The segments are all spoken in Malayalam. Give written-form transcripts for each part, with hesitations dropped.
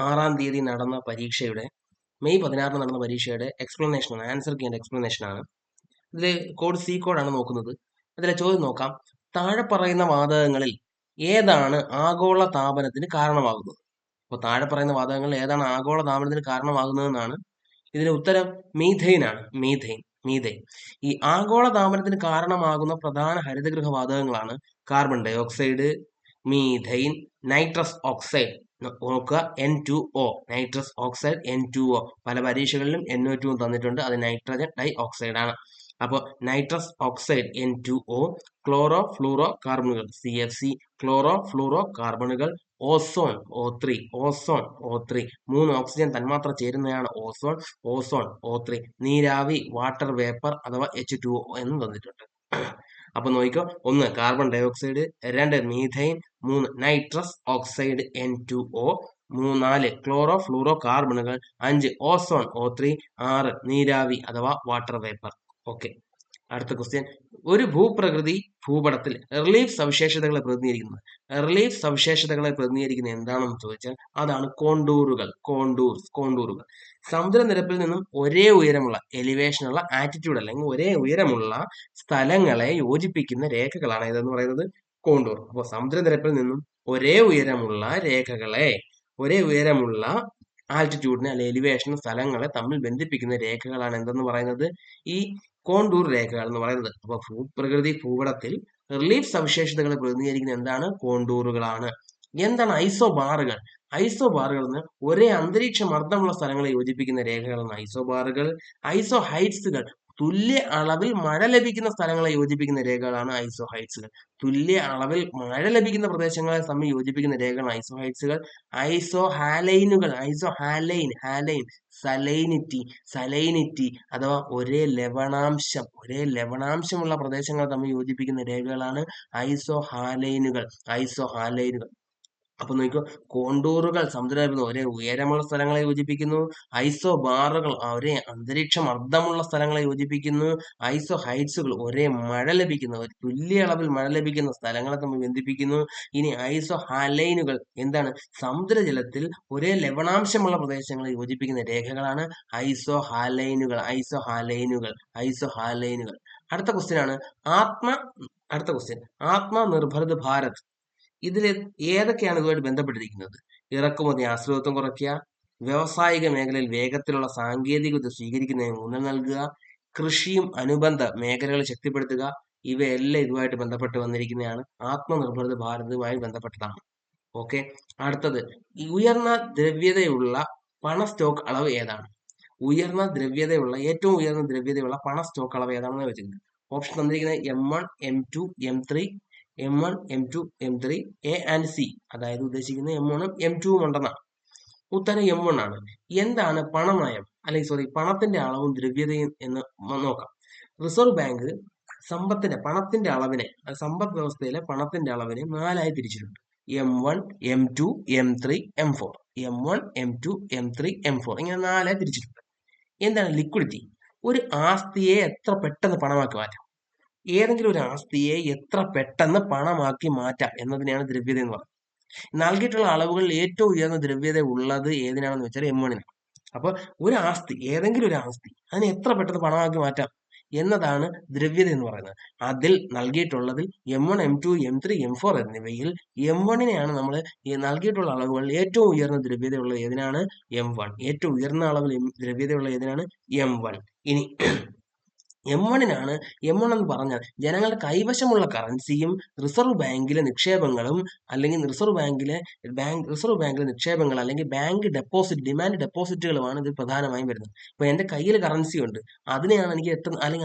6 നടന്ന പരീക്ഷയുടെ മെയ് 16 നടന്ന പരീക്ഷയുടെ എക്സ്പ്ലനേഷൻ ആണ്, ആൻസർ കീയുടെ എക്സ്പ്ലനേഷൻ ആണ്. ഇതിൽ കോഡ് സി കോഡാണ് നോക്കുന്നത്. അതിലെ ചോദ്യം നോക്കാം. താഴെ പറയുന്ന വാതകങ്ങളിൽ ഏതാണ് ആഗോള താപനത്തിന് കാരണമാകുന്നത്? അപ്പോൾ താഴെ പറയുന്ന വാതകങ്ങളിൽ ഏതാണ് ആഗോള താപനത്തിന് കാരണമാകുന്നതെന്നാണ്. ഇതിന്റെ ഉത്തരം മീഥെയിൻ ആണ്. മീഥെയിൻ. ഈ ആഗോള താപനത്തിന് കാരണമാകുന്ന പ്രധാന ഹരിതഗൃഹ വാതകങ്ങളാണ് carbon dioxide, methane, nitrous oxide. നോക്കുക, N2O, നൈട്രസ് ഓക്സൈഡ് N2O. പല പരീക്ഷകളിലും NO2 തന്നിട്ടുണ്ട്, അത് നൈട്രജൻ ഡൈ ഓക്സൈഡ് ആണ്. അപ്പോൾ നൈട്രസ് ഓക്സൈഡ് N2O, ക്ലോറോ ഫ്ലൂറോ കാർബണുകൾ CFC, ക്ലോറോ ഫ്ലൂറോ കാർബണുകൾ, ഓസോൺ O3, 3 ഓക്സിജൻ തന്മാത്ര ചേരുന്നതാണ് ഓസോൺ O3, നീരാവി വാട്ടർ വേപ്പർ അഥവാ H2O എന്ന് തന്നിട്ടുണ്ട്. അപ്പൊ നോക്കിക്കോ, 1 carbon dioxide, 2 methane, 3 nitrous oxide N2O, 4 ക്ലോറോ ഫ്ലൂറോ കാർബണുകൾ, 5 ഓസോൺ O3, 6 നീരാവി അഥവാ വാട്ടർ വേപ്പർ. ഓക്കെ, അടുത്ത ക്വസ്റ്റ്യൻ. ഒരു ഭൂപടത്തിൽ റിലീഫ് സവിശേഷതകളെ പ്രതിനിധീകരിക്കുന്നത് എന്താണെന്ന് ചോദിച്ചാൽ അതാണ് കോണ്ടൂറുകൾ. സമുദ്രനിരപ്പിൽ നിന്നും ഒരേ ഉയരമുള്ള എലിവേഷനുള്ള ആറ്റിറ്റ്യൂഡ് അല്ലെങ്കിൽ ഒരേ ഉയരമുള്ള സ്ഥലങ്ങളെ യോജിപ്പിക്കുന്ന രേഖകളാണ് ഇതെന്ന് പറയുന്നത് കോണ്ടൂർ. അപ്പോൾ സമുദ്രനിരപ്പിൽ നിന്നും ഒരേ ഉയരമുള്ള ആൾട്ടിറ്റ്യൂഡിനെ അല്ലെ എലിവേഷൻ സ്ഥലങ്ങളെ തമ്മിൽ ബന്ധിപ്പിക്കുന്ന രേഖകളാണ് എന്തെന്ന് പറയുന്നത് ഈ കോണ്ടൂർ രേഖകൾ എന്ന് പറയുന്നത്. അപ്പോൾ ഭൂപടത്തിൽ റിലീഫ് സവിശേഷതകളെ പ്രതിനിധീകരിക്കുന്ന എന്താണ്? കോണ്ടൂറുകളാണ്. എന്താണ് ഐസോബാറുകൾ? എന്ന് ഒരേ അന്തരീക്ഷ മർദ്ദമുള്ള സ്ഥലങ്ങളെ യോജിപ്പിക്കുന്ന രേഖകളാണ് ഐസോബാറുകൾ. ഐസോഹൈറ്റ്സുകൾ തുല്യ അളവിൽ മഴ ലഭിക്കുന്ന സ്ഥലങ്ങളെ യോജിപ്പിക്കുന്ന രേഖകളാണ് ഐസോഹൈറ്റ്സുകൾ. തുല്യ അളവിൽ മഴ ലഭിക്കുന്ന പ്രദേശങ്ങളെ തമ്മിൽ യോജിപ്പിക്കുന്ന രേഖകളാണ് ഐസോഹൈറ്റ്സുകൾ. ഐസോഹാലൈനുകൾ, സലൈനിറ്റി അഥവാ ഒരേ ലവണാംശമുള്ള പ്രദേശങ്ങൾ തമ്മിൽ യോജിപ്പിക്കുന്ന രേഖകളാണ് ഐസോഹാലൈനുകൾ. അപ്പൊ നോക്കിക്കോ, കോണ്ടൂറുകൾ സമുദ്രനിരപ്പിൽ ഒരേ ഉയരമുള്ള സ്ഥലങ്ങളെ യോജിപ്പിക്കുന്നു. ഐസോബാറുകൾ ഒരേ അന്തരീക്ഷ മർദ്ദമുള്ള സ്ഥലങ്ങളെ യോജിപ്പിക്കുന്നു. ഐസോഹൈറ്റ്സുകൾ ഒരേ ഒരു തുല്യ അളവിൽ മഴ ലഭിക്കുന്ന സ്ഥലങ്ങളെ തമ്മിൽ ബന്ധിപ്പിക്കുന്നു. ഇനി ഐസോഹാലൈനുകൾ എന്താണ്? സമുദ്രജലത്തിൽ ഒരേ ലവണാംശമുള്ള പ്രദേശങ്ങളെ യോജിപ്പിക്കുന്ന രേഖകളാണ് ഐസോഹാലൈനുകൾ. അടുത്ത ക്വസ്റ്റ്യൻ ആണ് ആത്മനിർഭർ ഭാരത്. ഇതിൽ ഏതൊക്കെയാണ് ഇതുമായിട്ട് ബന്ധപ്പെട്ടിരിക്കുന്നത്? ഇറക്കുമതി ആശ്രിതത്വം കുറയ്ക്കുക, വ്യവസായിക മേഖലയിൽ വേഗത്തിലുള്ള സാങ്കേതികവിദ്യ സ്വീകരിക്കുന്നതിന് ഊന്നൽ നൽകുക, കൃഷിയും അനുബന്ധ മേഖലകളെ ശക്തിപ്പെടുത്തുക, ഇവയെല്ലാം ഇതുമായിട്ട് ബന്ധപ്പെട്ട് വന്നിരിക്കുന്നതാണ്. ആത്മനിർഭർ ഭാരതുമായി ബന്ധപ്പെട്ടതാണ്. ഓക്കെ, അടുത്തത് ഉയർന്ന ദ്രവ്യതയുള്ള പണ സ്റ്റോക്ക് അളവ് ഏതാണ്? ഏറ്റവും ഉയർന്ന ദ്രവ്യതയുള്ള പണ സ്റ്റോക്ക് അളവ് ഏതാണെന്ന് വെച്ചിട്ടുണ്ട്. ഓപ്ഷൻ തന്നിരിക്കുന്നത് M1, M2, M3, A and C. അതായത് ഉദ്ദേശിക്കുന്നത് M1 ഉം M2 ഉം ഉണ്ടെന്നാണ്. ഉത്തരം M1 ആണ്. എന്താണ് പണനയം പണത്തിന്റെ അളവും ദ്രവ്യതയും എന്ന് നോക്കാം. റിസർവ് ബാങ്ക് സമ്പദ് വ്യവസ്ഥയിലെ പണത്തിന്റെ അളവിനെ 4ആയി തിരിച്ചിട്ടുണ്ട്. M1, M2, M3, M4. ഇങ്ങനെ 4ആയി തിരിച്ചിട്ടുണ്ട്. എന്താണ് ലിക്വിഡിറ്റി? ഒരു ആസ്തിയെ എത്ര പെട്ടെന്ന് പണമാക്കി മാറ്റാം, ഏതെങ്കിലും ഒരു ആസ്തിയെ എത്ര പെട്ടെന്ന് പണമാക്കി മാറ്റാം എന്നതിനെയാണ് ദ്രവ്യത എന്ന് പറയുന്നത്. നൽകിയിട്ടുള്ള അളവുകളിൽ ഏറ്റവും ഉയർന്ന ദ്രവ്യത ഉള്ളത് ഏതിനാണെന്ന് വെച്ചാൽ M1 അപ്പോൾ ഏതെങ്കിലും ഒരു ആസ്തി അതിനെ എത്ര പെട്ടെന്ന് പണമാക്കി മാറ്റാം എന്നതാണ് ദ്രവ്യത എന്ന് പറയുന്നത്. അതിൽ നൽകിയിട്ടുള്ളതിൽ M1, M2, M3, M4 എന്നിവയിൽ M1നെയാണ് നമ്മൾ നൽകിയിട്ടുള്ള അളവുകളിൽ ഏറ്റവും ഉയർന്ന ദ്രവ്യതയുള്ള ഏതിനാണ്? M1. ഏറ്റവും ഉയർന്ന അളവിൽ ദ്രവ്യതയുള്ള ഏതിനാണ്? M1. ഇനി M1 എന്ന് പറഞ്ഞാൽ ജനങ്ങളുടെ കൈവശമുള്ള കറൻസിയും റിസർവ് ബാങ്കിലെ നിക്ഷേപങ്ങളും അല്ലെങ്കിൽ റിസർവ് ബാങ്കിലെ നിക്ഷേപങ്ങൾ അല്ലെങ്കിൽ ബാങ്ക് ഡെപ്പോസിറ്റ്, ഡിമാൻഡ് ഡെപ്പോസിറ്റുകളുമാണ് ഇത് പ്രധാനമായും വരുന്നത്. ഇപ്പൊ എന്റെ കയ്യിൽ കറൻസി ഉണ്ട്, അതിനെയാണ് എനിക്ക്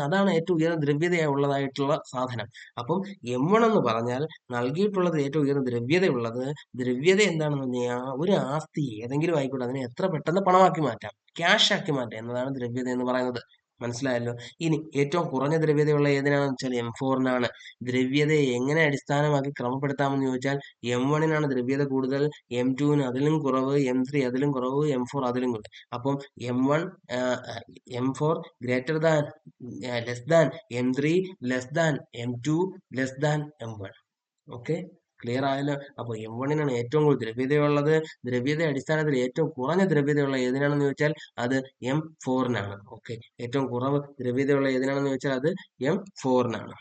അതാണ് ഏറ്റവും ഉയർന്ന ദ്രവ്യതയുള്ളതായിട്ടുള്ള സാധനം. അപ്പം M1 എന്ന് പറഞ്ഞാൽ നൽകിയിട്ടുള്ളത് ഏറ്റവും ഉയർന്ന ദ്രവ്യത എന്താണെന്ന് പറഞ്ഞാൽ ഒരു ആസ്തി ഏതെങ്കിലും ആയിക്കോട്ടെ അതിനെ എത്ര പെട്ടെന്ന് പണമാക്കി മാറ്റാം, ക്യാഷ് ആക്കി മാറ്റാം എന്നതാണ് ദ്രവ്യത എന്ന് പറയുന്നത്. മനസ്സിലായല്ലോ. ഇനി ഏറ്റവും കുറഞ്ഞ ദ്രവ്യതയുള്ള ഏതിനാണെന്ന് വെച്ചാൽ M4 ദ്രവ്യതയെ എങ്ങനെ അടിസ്ഥാനമാക്കി ക്രമപ്പെടുത്താമെന്ന് ചോദിച്ചാൽ M1 ദ്രവ്യത കൂടുതൽ, M2 അതിലും കുറവ്, M3 അതിലും കുറവ്, M4 അതിലും കൂടുതൽ. അപ്പം M4 greater than less than M3 less than M2 less than M1. Okay, clear ആയല്ലോ? അപ്പൊ M1-നാണ് ഏറ്റവും കൂടുതൽ ദ്രവ്യതയുള്ളത്. ദ്രവ്യത അടിസ്ഥാനത്തിൽ ഏറ്റവും കുറഞ്ഞ ദ്രവ്യതയുള്ള ഏതിനാണെന്ന് ചോദിച്ചാൽ അത് M4-നാണ്. ഓക്കെ, ഏറ്റവും കുറവ് ദ്രവ്യതയുള്ള ഏതിനാണെന്ന് ചോദിച്ചാൽ അത് M4-നാണ്.